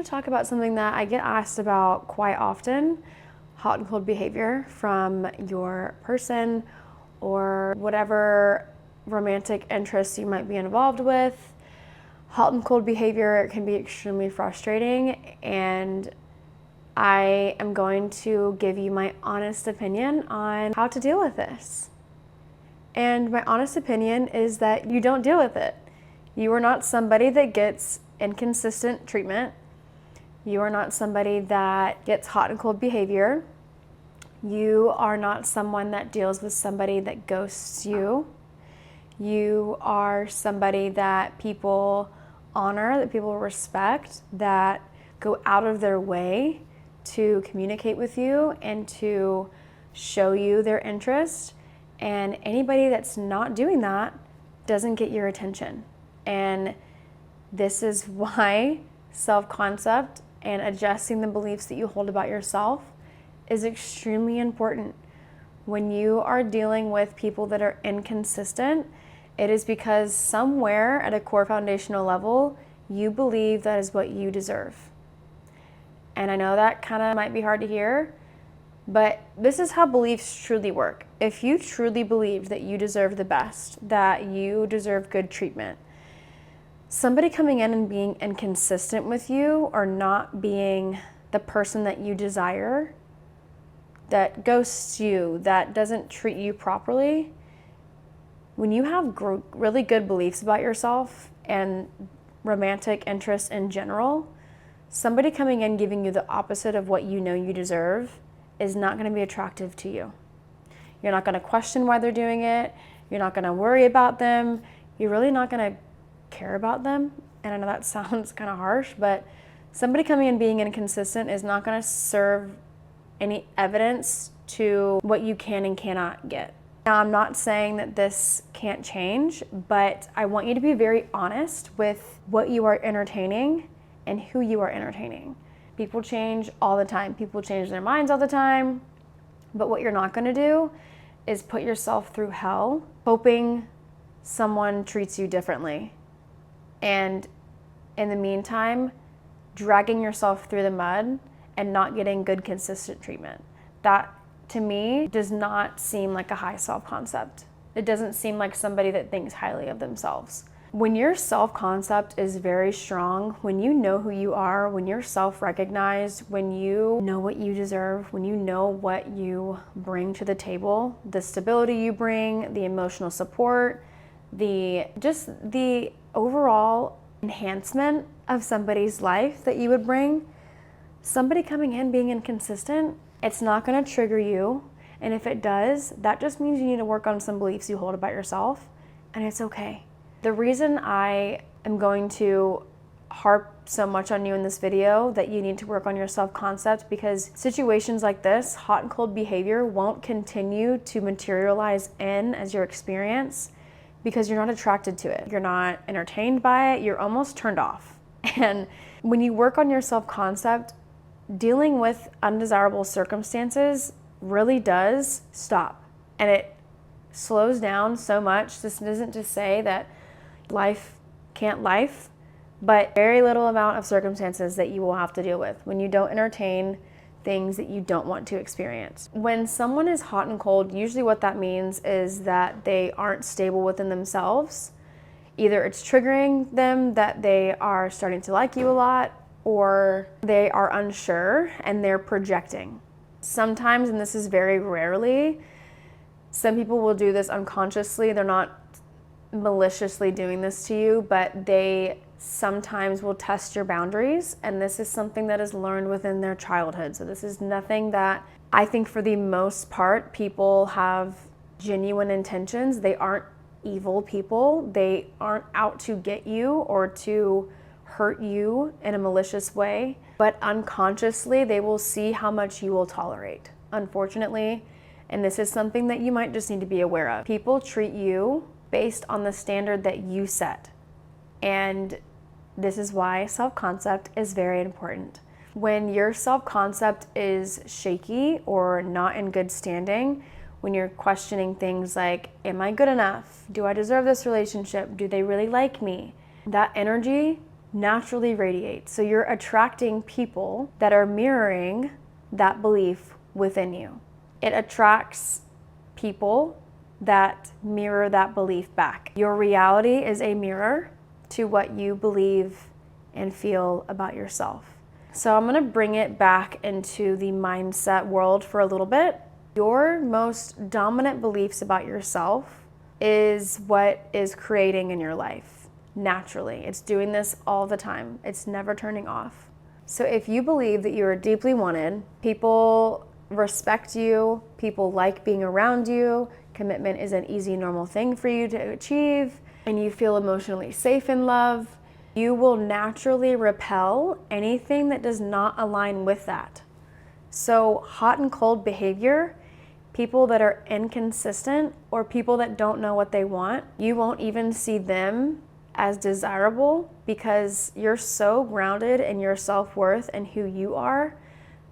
to talk about something that I get asked about quite often: hot and cold behavior from your person or whatever romantic interests you might be involved with. Hot and cold behavior can be extremely frustrating, and I am going to give you my honest opinion on how to deal with this. And my honest opinion is that you don't deal with it. You are not somebody that gets inconsistent treatment. You are not somebody that gets hot and cold behavior. You are not someone that deals with somebody that ghosts you. You are somebody that people honor, that people respect, that go out of their way to communicate with you and to show you their interest. And anybody that's not doing that doesn't get your attention. And this is why self-concept and adjusting the beliefs that you hold about yourself is extremely important. When you are dealing with people that are inconsistent, it is because somewhere at a core foundational level, you believe that is what you deserve. And I know that kind of might be hard to hear, but this is how beliefs truly work. If you truly believe that you deserve the best, that you deserve good treatment, somebody coming in and being inconsistent with you or not being the person that you desire, that ghosts you, that doesn't treat you properly, when you have really good beliefs about yourself and romantic interests in general, somebody coming in giving you the opposite of what you know you deserve is not going to be attractive to you. You're not going to question why they're doing it. You're not going to worry about them. You're really not going to care about them. And I know that sounds kind of harsh, but somebody coming in being inconsistent is not going to serve any evidence to what you can and cannot get. Now, I'm not saying that this can't change, but I want you to be very honest with what you are entertaining and who you are entertaining. People change all the time. People change their minds all the time. But what you're not going to do is put yourself through hell hoping someone treats you differently. And in the meantime, dragging yourself through the mud and not getting good, consistent treatment. That, to me, does not seem like a high self-concept. It doesn't seem like somebody that thinks highly of themselves. When your self-concept is very strong, when you know who you are, when you're self-recognized, when you know what you deserve, when you know what you bring to the table, the stability you bring, the emotional support, the overall enhancement of somebody's life that you would bring, somebody coming in being inconsistent, it's not going to trigger you. And if it does, that just means you need to work on some beliefs you hold about yourself, and it's okay. The reason I am going to harp so much on you in this video that you need to work on your self-concept, because situations like this, hot and cold behavior, won't continue to materialize in as your experience because you're not attracted to it. You're not entertained by it. You're almost turned off. And when you work on your self-concept, dealing with undesirable circumstances really does stop. And it slows down so much. This isn't to say that life can't life, but very little amount of circumstances that you will have to deal with when you don't entertain things that you don't want to experience. When someone is hot and cold, usually what that means is that they aren't stable within themselves. Either it's triggering them that they are starting to like you a lot, or they are unsure and they're projecting. Sometimes, and this is very rarely, some people will do this unconsciously. They're not maliciously doing this to you, but they sometimes will test your boundaries, and this is something that is learned within their childhood. So this is nothing that I think, for the most part, people have genuine intentions. They aren't evil people. They aren't out to get you or to hurt you in a malicious way, but unconsciously they will see how much you will tolerate, unfortunately. And this is something that you might just need to be aware of. People treat you based on the standard that you set. And this is why self-concept is very important. When your self-concept is shaky or not in good standing, when you're questioning things like, am I good enough? Do I deserve this relationship? Do they really like me? That energy naturally radiate. So you're attracting people that are mirroring that belief within you. It attracts people that mirror that belief back. Your reality is a mirror to what you believe and feel about yourself. So I'm gonna bring it back into the mindset world for a little bit. Your most dominant beliefs about yourself is what is creating in your life naturally. It's doing this all the time. It's never turning off. So if you believe that you are deeply wanted, people respect you, people like being around you, commitment is an easy, normal thing for you to achieve, and you feel emotionally safe in love, you will naturally repel anything that does not align with that. So hot and cold behavior, people that are inconsistent or people that don't know what they want, you won't even see them as desirable because you're so grounded in your self-worth and who you are.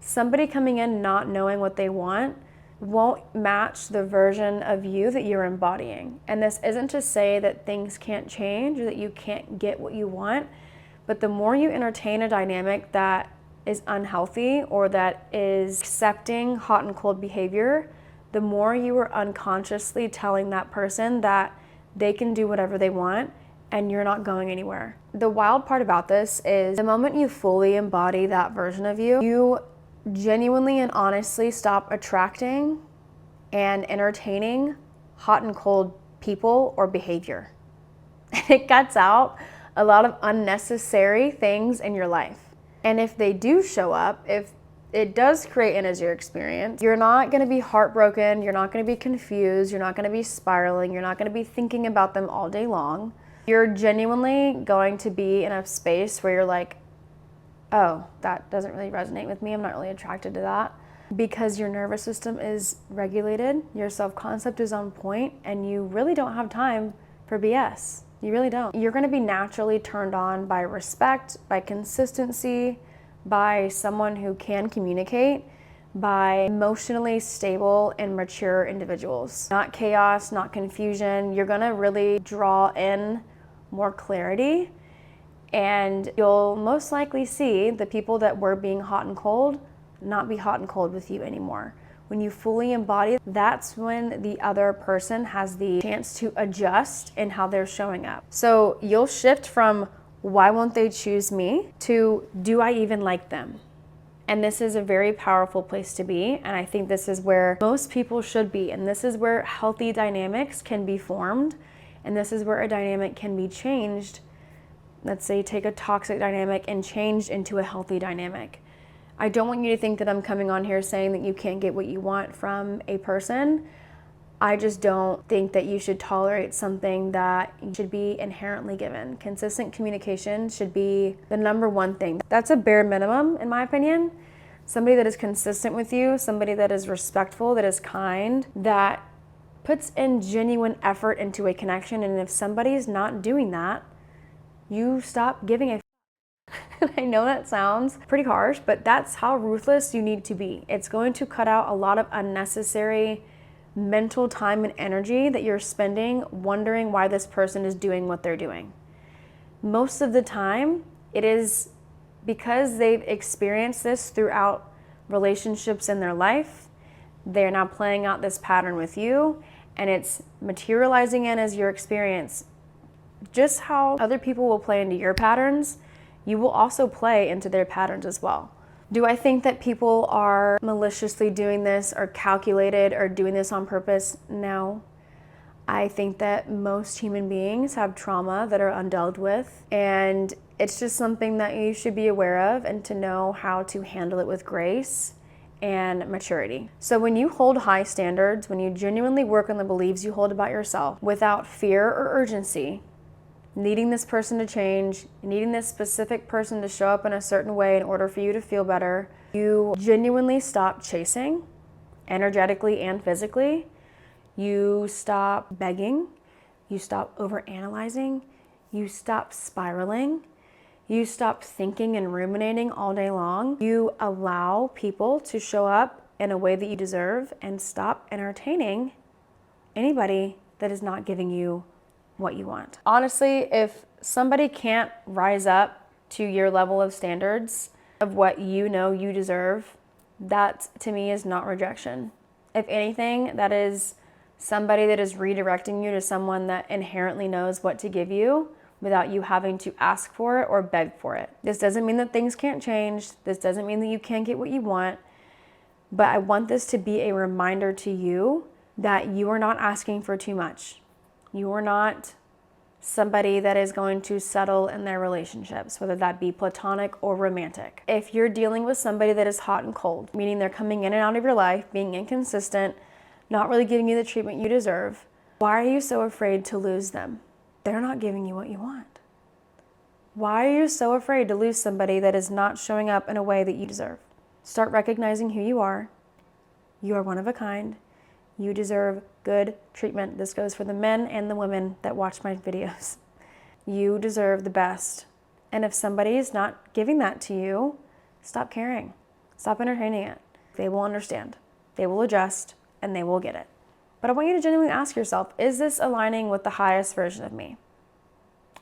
Somebody coming in not knowing what they want won't match the version of you that you're embodying. And this isn't to say that things can't change or that you can't get what you want, but the more you entertain a dynamic that is unhealthy or that is accepting hot and cold behavior, the more you are unconsciously telling that person that they can do whatever they want and you're not going anywhere. The wild part about this is the moment you fully embody that version of you, you genuinely and honestly stop attracting and entertaining hot and cold people or behavior. It cuts out a lot of unnecessary things in your life. And if they do show up, if it does create an user experience, you're not gonna be heartbroken, you're not gonna be confused, you're not gonna be spiraling, you're not gonna be thinking about them all day long. You're genuinely going to be in a space where you're like, oh, that doesn't really resonate with me, I'm not really attracted to that. Because your nervous system is regulated, your self-concept is on point, and you really don't have time for BS. You really don't. You're gonna be naturally turned on by respect, by consistency, by someone who can communicate, by emotionally stable and mature individuals. Not chaos, not confusion. You're gonna really draw in more clarity, and you'll most likely see the people that were being hot and cold not be hot and cold with you anymore. When you fully embody, that's when the other person has the chance to adjust in how they're showing up. So you'll shift from why won't they choose me to do I even like them? And this is a very powerful place to be. And I think this is where most people should be. And this is where healthy dynamics can be formed. And this is where a dynamic can be changed. Let's say take a toxic dynamic and changed into a healthy dynamic. I don't want you to think that I'm coming on here saying that you can't get what you want from a person. I just don't think that you should tolerate something that should be inherently given. Consistent communication should be the number one thing. That's a bare minimum, in my opinion. Somebody that is consistent with you, somebody that is respectful, that is kind, that puts in genuine effort into a connection. And if somebody's not doing that, you stop giving a I know that sounds pretty harsh, but that's how ruthless you need to be. It's going to cut out a lot of unnecessary mental time and energy that you're spending wondering why this person is doing what they're doing. Most of the time, it is because they've experienced this throughout relationships in their life. They're now playing out this pattern with you, and it's materializing in as your experience. Just how other people will play into your patterns, you will also play into their patterns as well. Do I think that people are maliciously doing this or calculated or doing this on purpose? No. I think that most human beings have trauma that are undealt with, and it's just something that you should be aware of and to know how to handle it with grace and maturity. So when you hold high standards, when you genuinely work on the beliefs you hold about yourself without fear or urgency, needing this person to change, needing this specific person to show up in a certain way in order for you to feel better, you genuinely stop chasing, energetically and physically. You stop begging, you stop overanalyzing, you stop spiraling, you stop thinking and ruminating all day long. You allow people to show up in a way that you deserve and stop entertaining anybody that is not giving you what you want. Honestly, if somebody can't rise up to your level of standards of what you know you deserve, that to me is not rejection. If anything, that is somebody that is redirecting you to someone that inherently knows what to give you without you having to ask for it or beg for it. This doesn't mean that things can't change. This doesn't mean that you can't get what you want. But I want this to be a reminder to you that you are not asking for too much. You are not somebody that is going to settle in their relationships, whether that be platonic or romantic. If you're dealing with somebody that is hot and cold, meaning they're coming in and out of your life, being inconsistent, not really giving you the treatment you deserve, why are you so afraid to lose them? They're not giving you what you want. Why are you so afraid to lose somebody that is not showing up in a way that you deserve? Start recognizing who you are. You are one of a kind. You deserve good treatment. This goes for the men and the women that watch my videos. You deserve the best. And if somebody is not giving that to you, stop caring. Stop entertaining it. They will understand. They will adjust, and they will get it. But I want you to genuinely ask yourself, is this aligning with the highest version of me?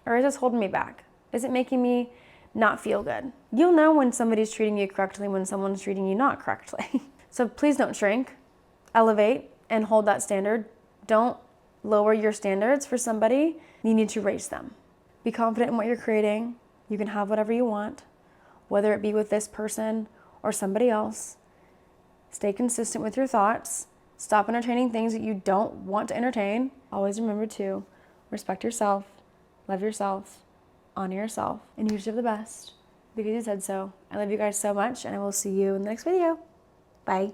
Or is this holding me back? Is it making me not feel good? You'll know when somebody's treating you correctly, when someone's treating you not correctly. So please don't shrink. Elevate and hold that standard. Don't lower your standards for somebody. You need to raise them. Be confident in what you're creating. You can have whatever you want, whether it be with this person or somebody else. Stay consistent with your thoughts. Stop entertaining things that you don't want to entertain. Always remember to respect yourself, love yourself, honor yourself, and you deserve the best because you said so. I love you guys so much, and I will see you in the next video. Bye.